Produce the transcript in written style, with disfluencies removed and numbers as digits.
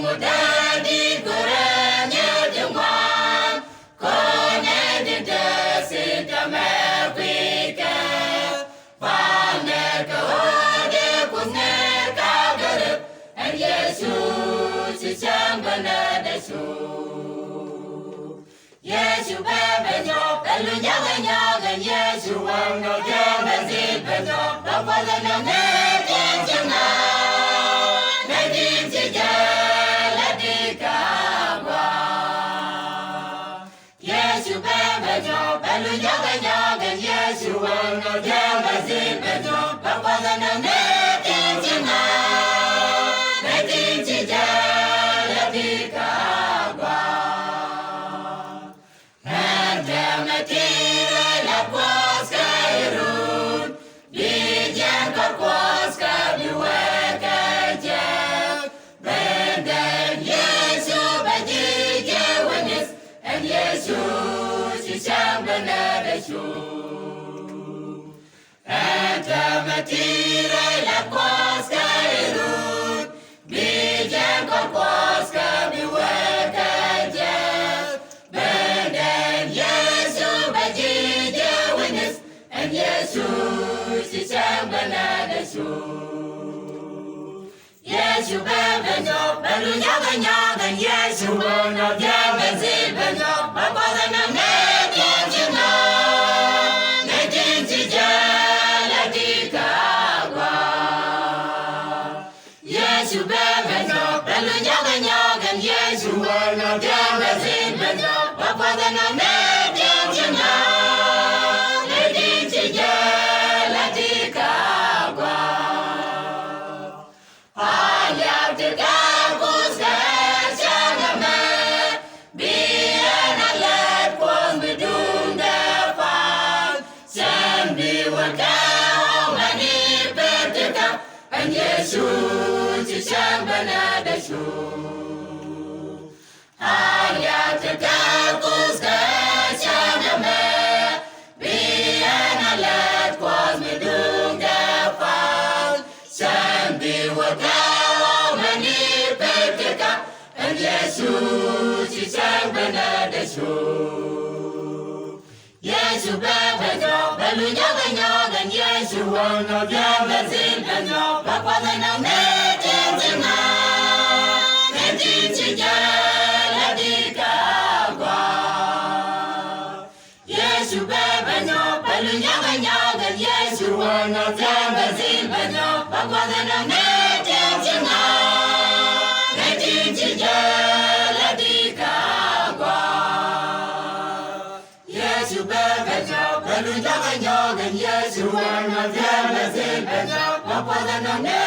muda di gorengnya jengwan kone di desi tamer pike pane kode kusne kagerep en Yesus si chambana desu Yesu bebe nyo pelu nyaga nyaga Yesu wano jebe zibe nyo bapala na neti jena neti jijala di kagwa Yesu bebe nyo pelu nyaga nyaga Yesu wano jebe zibe nyo bapala na neti jena neti jijala di kagwa Matira la puasca irun, bijan kor puasca biweka jak. Benden Yesu baji jewanis, en Yesu sisang benadesu. Anta matira la puasca irun, bijan kor puasca biweka jak. Benden Yesu baji jewanis, en Yesu sisang benadesu. Yesu bebenyo, belu nyaga nyaga Yesu wano jebe zibenyo, bapada na netin jina, netin jijala di kagwa. Yesu bebenyo, belu nyaga nyaga Yesu wano jebe zibenyo, bapada na netin jina, netin jijala di kagwa. Ayah tergabus kecanggaman, biar alat pun berdung depan, sambil kau mani bertekap, en Yesus sisang benadesu. Ayah tergabus kecanggaman, biar alat pun berdung depan, sambil kau mani bertekap, en Yesus sisang benadesu. Yesu bebenyo, belu nyaga nyaga Yesu wano jebe zibenyo, bapada na netin jina, netin jijala di kagwa. Yesu bebenyo, belu nyaga nyaga Yesu wano jebe zibenyo, bapada na netin jina, netin jijala di kagwa. Yesu bebenyo, belu nyaga nyaga Yesu wano jebe zibenyo, bapada na netin